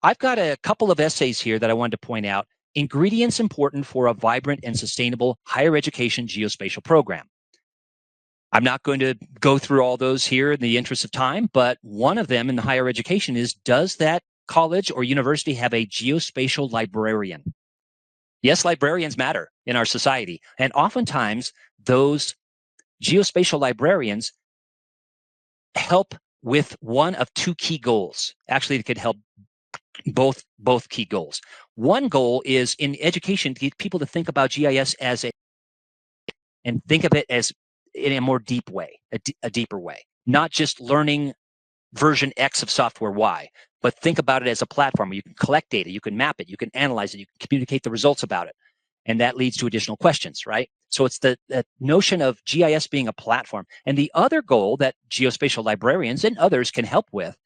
I've got a couple of essays here that I wanted to point out. Ingredients important for a vibrant and sustainable higher education geospatial program. I'm not going to go through all those here in the interest of time, but one of them in the higher education is, does that college or university have a geospatial librarian? Yes, librarians matter in our society. And oftentimes those geospatial librarians help with one of two key goals. Actually, it could help both key goals. One goal is in education to get people to think about GIS as and think of it as in a more deep way, a deeper way, not just learning version X of software Y, but think about it as a platform where you can collect data, you can map it, you can analyze it, you can communicate the results about it. And that leads to additional questions, right? So it's the notion of GIS being a platform. And the other goal that geospatial librarians and others can help with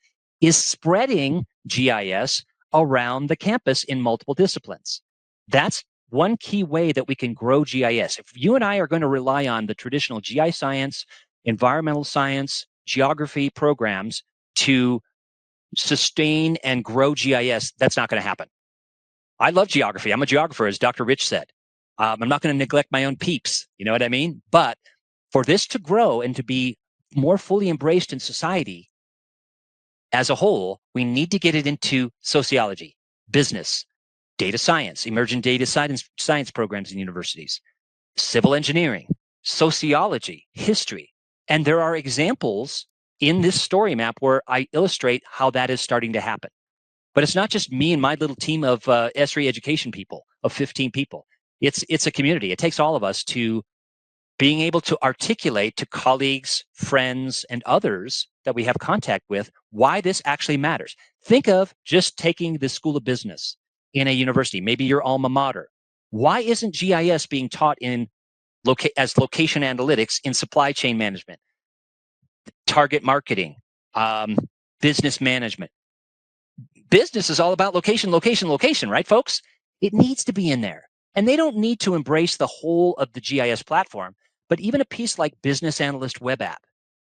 is spreading GIS around the campus in multiple disciplines. That's one key way that we can grow GIS. If you and I are going to rely on the traditional GI science, environmental science, geography programs to sustain and grow GIS, that's not going to happen. I love geography. I'm a geographer, as Dr. Rich said. I'm not going to neglect my own peeps. You know what I mean? But for this to grow and to be more fully embraced in society as a whole, we need to get it into sociology, business, data science, emerging data science programs in universities, civil engineering, sociology, history. And there are examples in this story map where I illustrate how that is starting to happen. But it's not just me and my little team of ESRI education people, of 15 people. It's a community. It takes all of us to being able to articulate to colleagues, friends, and others that we have contact with why this actually matters. Think of just taking the School of Business in a university, maybe your alma mater. Why isn't GIS being taught in as location analytics in supply chain management, target marketing, business management? Business is all about location, location, location, right, folks? It needs to be in there. And they don't need to embrace the whole of the GIS platform, but even a piece like Business Analyst Web App,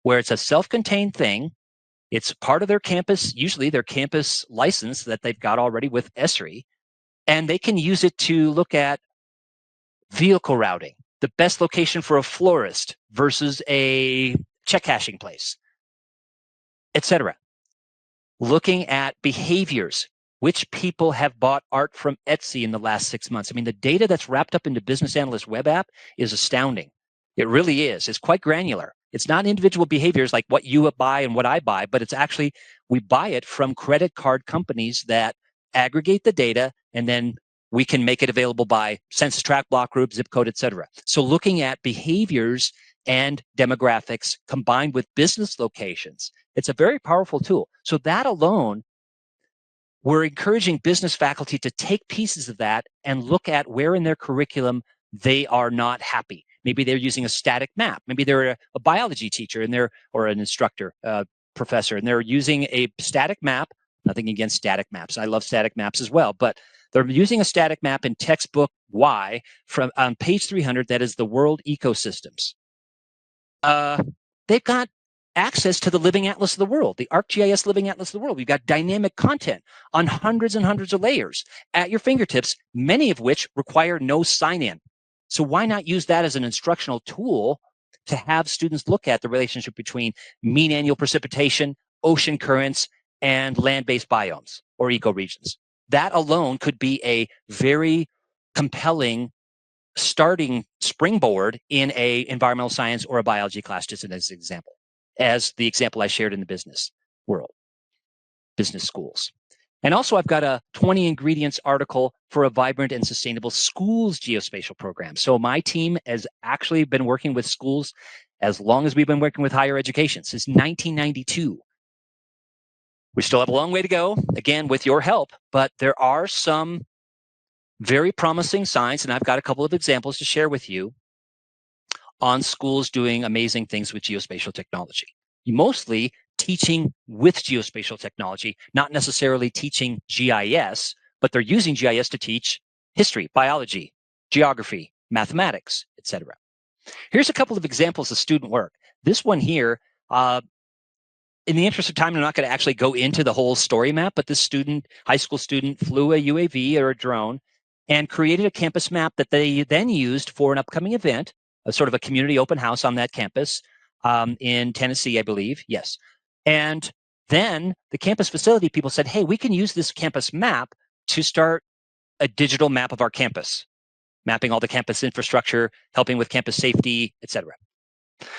where it's a self-contained thing. It's part of their campus, usually their campus license that they've got already with ESRI, and they can use it to look at vehicle routing, the best location for a florist versus a check cashing place, etc. Looking at behaviors, which people have bought art from Etsy in the last 6 months. I mean, the data that's wrapped up into Business Analyst Web App is astounding. It really is. It's quite granular. It's not individual behaviors like what you buy and what I buy, but it's actually, we buy it from credit card companies that aggregate the data, and then we can make it available by census tract, block group, zip code, etc. So looking at behaviors and demographics combined with business locations, it's a very powerful tool. So that alone, we're encouraging business faculty to take pieces of that and look at where in their curriculum they are not happy. Maybe they're using a static map. Maybe they're a biology teacher and they're, or an instructor, professor, and they're using a static map. Nothing against static maps. I love static maps as well, but they're using a static map in textbook Y from on page 300. That is the world ecosystems. They've got access to the Living Atlas of the World, the ArcGIS Living Atlas of the World. We've got dynamic content on hundreds and hundreds of layers at your fingertips, many of which require no sign-in. So why not use that as an instructional tool to have students look at the relationship between mean annual precipitation, ocean currents, and land-based biomes or ecoregions? That alone could be a very compelling starting springboard in a environmental science or a biology class, just as an example, as the example I shared in the business world, business schools. And also I've got a 20 ingredients article for a vibrant and sustainable schools geospatial program. So my team has actually been working with schools as long as we've been working with higher education, since 1992. We still have a long way to go, again, with your help, but there are some very promising signs, and I've got a couple of examples to share with you on schools doing amazing things with geospatial technology. Mostly teaching with geospatial technology, not necessarily teaching GIS, but they're using GIS to teach history, biology, geography, mathematics, etc. Here's a couple of examples of student work. This one here, in the interest of time, I'm not going to actually go into the whole story map, but this student, high school student, flew a UAV or a drone and created a campus map that they then used for an upcoming event, a sort of a community open house on that campus in Tennessee, I believe. Yes. And then the campus facility people said, hey, we can use this campus map to start a digital map of our campus, mapping all the campus infrastructure, helping with campus safety, et cetera.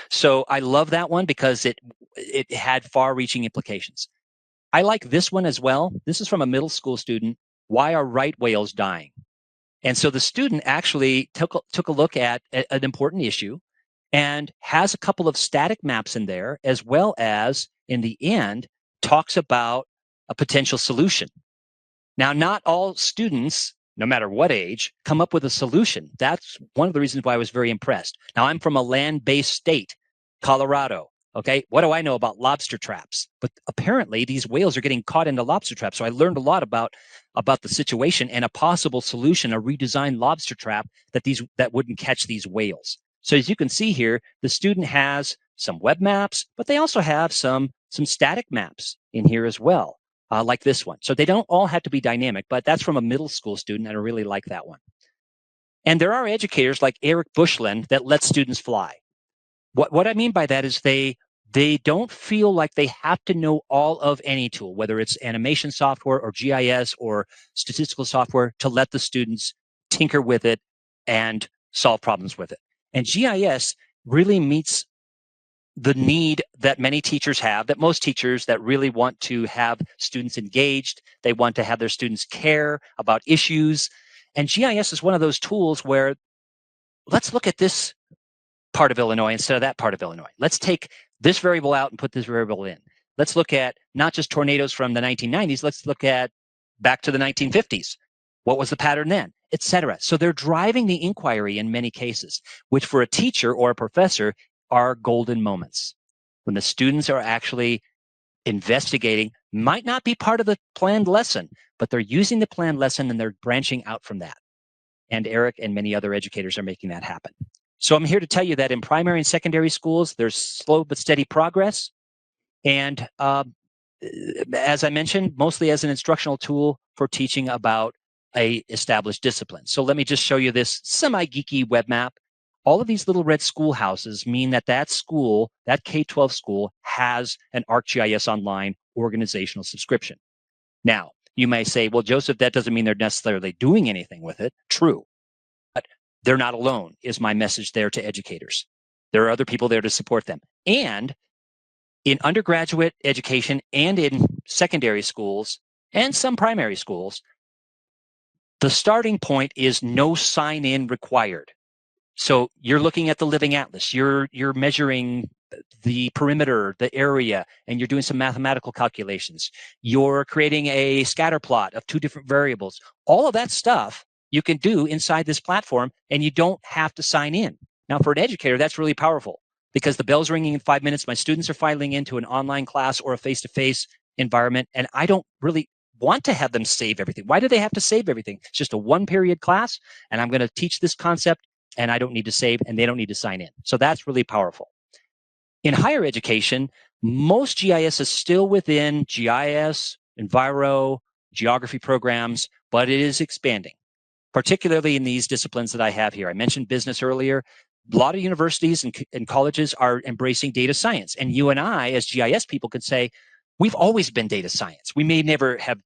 So I love that one because it had far-reaching implications. I like this one as well. This is from a middle school student. Why are right whales dying? And so the student actually took a look at an important issue and has a couple of static maps in there, as well as in the end talks about a potential solution. Now, not all students, no matter what age, come up with a solution. That's one of the reasons why I was very impressed. Now, I'm from a land-based state, Colorado. Okay, what do I know about lobster traps? But apparently, these whales are getting caught into lobster traps. So I learned a lot about the situation and a possible solution, a redesigned lobster trap that wouldn't catch these whales. So as you can see here, the student has some web maps, but they also have some static maps in here as well. Like this one. So they don't all have to be dynamic, but that's from a middle school student, and I really like that one. And there are educators like Eric Bushlin that let students fly. What I mean by that is they don't feel like they have to know all of any tool, whether it's animation software or GIS or statistical software, to let the students tinker with it and solve problems with it. And GIS really meets the need that many teachers have, that most teachers that really want to have students engaged, they want to have their students care about issues. And GIS is one of those tools where let's look at this part of Illinois instead of that part of Illinois. Let's take this variable out and put this variable in. Let's look at not just tornadoes from the 1990s, let's look at back to the 1950s. What was the pattern then, et cetera. So they're driving the inquiry in many cases, which for a teacher or a professor are golden moments when the students are actually investigating, might not be part of the planned lesson, but they're using the planned lesson and they're branching out from that. And Eric and many other educators are making that happen. So I'm here to tell you that in primary and secondary schools, there's slow but steady progress. And as I mentioned, mostly as an instructional tool for teaching about a established discipline. So let me just show you this semi-geeky web map. All of these little red schoolhouses mean that school, that K-12 school, has an ArcGIS Online organizational subscription. Now, you may say, well, Joseph, that doesn't mean they're necessarily doing anything with it. True. But they're not alone, is my message there to educators. There are other people there to support them. And in undergraduate education and in secondary schools and some primary schools, the starting point is no sign-in required. So you're looking at the living atlas, you're measuring the perimeter, the area, and you're doing some mathematical calculations. You're creating a scatter plot of two different variables. All of that stuff you can do inside this platform, and you don't have to sign in. Now, for an educator, that's really powerful because the bell's ringing in 5 minutes. My students are filing into an online class or a face-to-face environment, and I don't really want to have them save everything. Why do they have to save everything? It's just a one-period class, and I'm going to teach this concept, and I don't need to save, and they don't need to sign in. So that's really powerful. In higher education, most GIS is still within GIS, Enviro, geography programs, but it is expanding, particularly in these disciplines that I have here. I mentioned business earlier. A lot of universities and colleges are embracing data science. And you and I, as GIS people, could say, we've always been data science. We may never have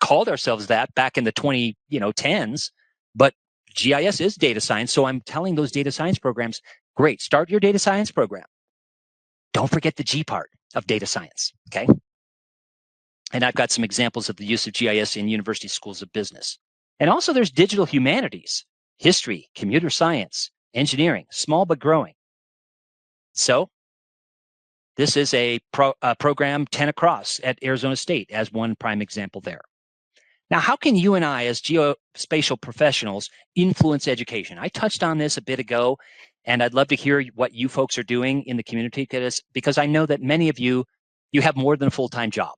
called ourselves that back in the 2010s, but GIS is data science. So I'm telling those data science programs, great, start your data science program. Don't forget the G part of data science, okay? And I've got some examples of the use of GIS in university schools of business. And also there's digital humanities, history, computer science, engineering, small but growing. So this is a program 10 across at Arizona State as one prime example there. Now, how can you and I as geospatial professionals influence education? I touched on this a bit ago, and I'd love to hear what you folks are doing in the community because I know that many of you have more than a full-time job.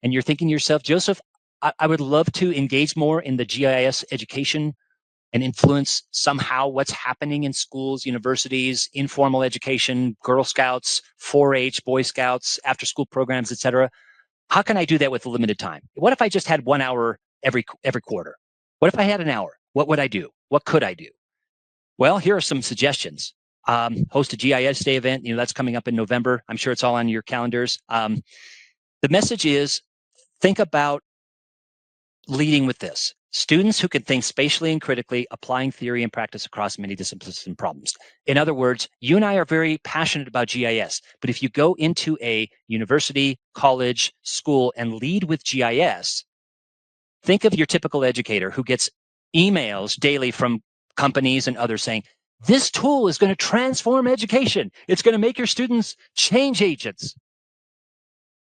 And you're thinking to yourself, Joseph, I would love to engage more in the GIS education and influence somehow what's happening in schools, universities, informal education, Girl Scouts, 4-H, Boy Scouts, after-school programs, etc. How can I do that with limited time? What if I just had 1 hour every quarter? What if I had an hour? What would I do? What could I do? Well, here are some suggestions. Host a GIS Day event. That's coming up in November. I'm sure it's all on your calendars. The message is, think about leading with this. Students who can think spatially and critically, applying theory and practice across many disciplines and problems. In other words, you and I are very passionate about GIS, but if you go into a university, college, school, and lead with GIS, think of your typical educator who gets emails daily from companies and others saying, this tool is going to transform education. It's going to make your students change agents.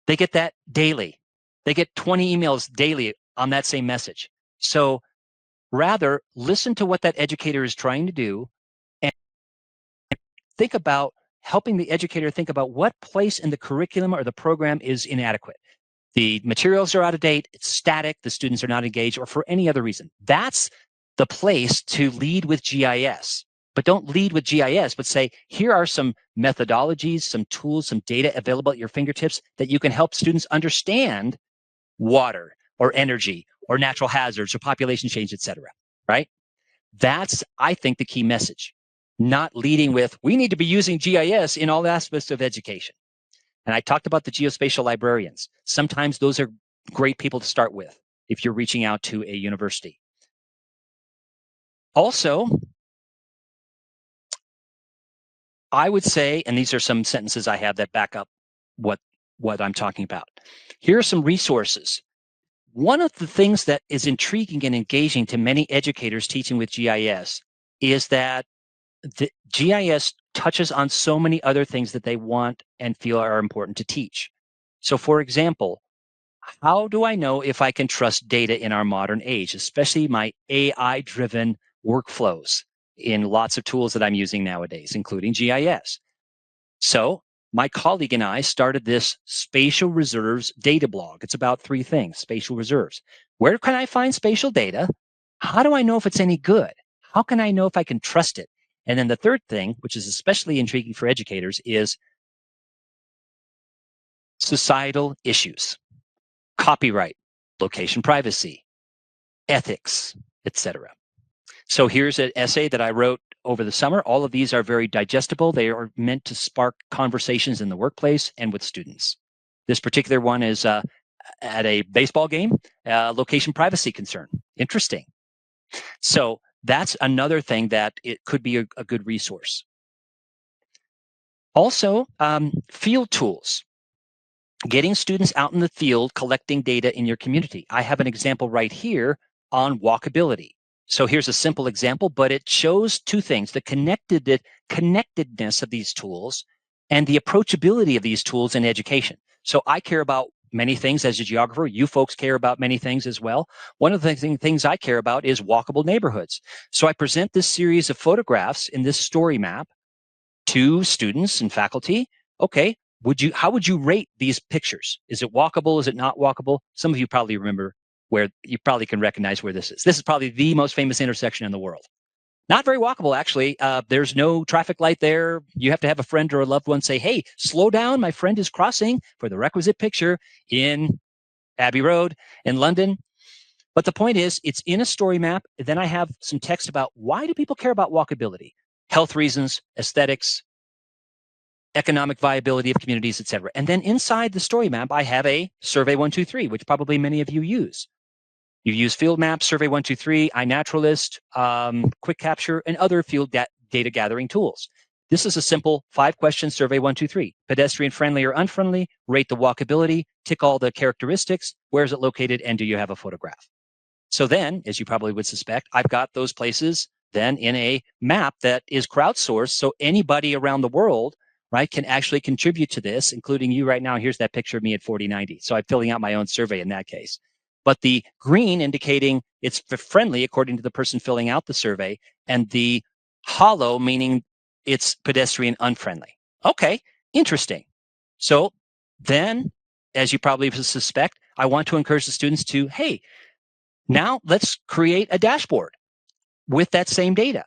They get that daily. They get 20 emails daily on that same message. So rather, listen to what that educator is trying to do and think about helping the educator think about what place in the curriculum or the program is inadequate. The materials are out of date, it's static, the students are not engaged, or for any other reason. That's the place to lead with GIS. But don't lead with GIS, but say, here are some methodologies, some tools, some data available at your fingertips that you can help students understand water or energy or natural hazards or population change, et cetera, right? That's, I think, the key message. Not leading with, we need to be using GIS in all aspects of education. And I talked about the geospatial librarians. Sometimes those are great people to start with if you're reaching out to a university. Also, I would say, and these are some sentences I have that back up what I'm talking about. Here are some resources. One of the things that is intriguing and engaging to many educators teaching with GIS is that the GIS touches on so many other things that they want and feel are important to teach. So, for example, how do I know if I can trust data in our modern age, especially my AI-driven workflows in lots of tools that I'm using nowadays, including GIS? So my colleague and I started this spatial reserves data blog. It's about 3 things: spatial reserves. Where can I find spatial data? How do I know if it's any good? How can I know if I can trust it? And then the third thing, which is especially intriguing for educators, is societal issues, copyright, location privacy, ethics, etc. So here's an essay that I wrote over the summer. All of these are very digestible. They are meant to spark conversations in the workplace and with students. This particular one is at a baseball game, location privacy concern. Interesting. So that's another thing that it could be a good resource. Also, field tools. Getting students out in the field, collecting data in your community. I have an example right here on walkability. So here's a simple example, but it shows 2 things: the connectedness of these tools and the approachability of these tools in education. So I care about many things as a geographer. You folks care about many things as well. One of the things I care about is walkable neighborhoods. So I present this series of photographs in this story map to students and faculty. Okay, how would you rate these pictures? Is it walkable? Is it not walkable? Some of you probably remember where you probably can recognize where this is. This is probably the most famous intersection in the world. Not very walkable, actually. There's no traffic light there. You have to have a friend or a loved one say, hey, slow down. My friend is crossing for the requisite picture in Abbey Road in London. But the point is, it's in a story map. Then I have some text about why do people care about walkability? Health reasons, aesthetics, economic viability of communities, et cetera. And then inside the story map, I have a Survey 123, which probably many of you use. You use Field Maps, Survey 123, iNaturalist, Quick Capture, and other field data gathering tools. This is a simple 5-question Survey 123. Pedestrian friendly or unfriendly, rate the walkability, tick all the characteristics, where is it located, and do you have a photograph? So then, as you probably would suspect, I've got those places then in a map that is crowdsourced, so anybody around the world, right, can actually contribute to this, including you right now. Here's that picture of me at 4090. So I'm filling out my own survey in that case. But the green indicating it's friendly according to the person filling out the survey, and the hollow meaning it's pedestrian unfriendly. Okay, interesting. So then, as you probably suspect, I want to encourage the students to, hey, now let's create a dashboard. with that same data.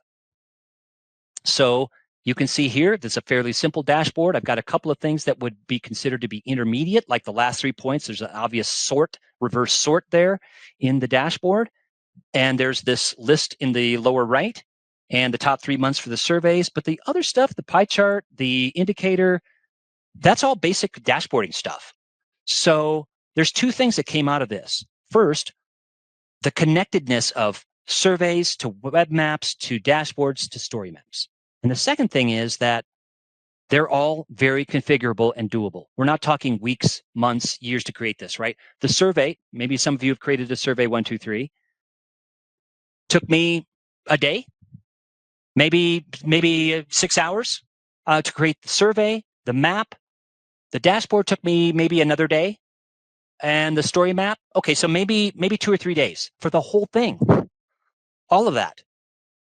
So you can see here, this is a fairly simple dashboard. I've got a couple of things that would be considered to be intermediate, like the last 3 points. There's an obvious reverse sort there in the dashboard. And there's this list in the lower right and the top 3 months for the surveys. But the other stuff, the pie chart, the indicator, that's all basic dashboarding stuff. So there's 2 things that came out of this. First, the connectedness of surveys to web maps to dashboards to story maps. And the second thing is that they're all very configurable and doable. We're not talking weeks, months, years to create this, right? The survey, maybe some of you have created a survey 123, took me a day, maybe 6 hours to create the survey. The map, the dashboard took me maybe another day, and the story map, okay, so maybe 2 or 3 days for the whole thing. All of that,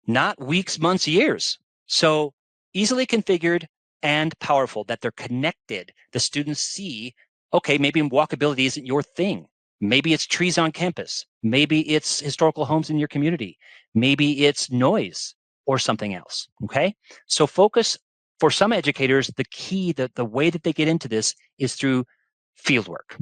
not weeks, months, years. So easily configured and powerful that they're connected. The students see, okay, maybe walkability isn't your thing. Maybe it's trees on campus. Maybe it's historical homes in your community. Maybe it's noise or something else. Okay. So focus for some educators, the key, the way that they get into this is through fieldwork.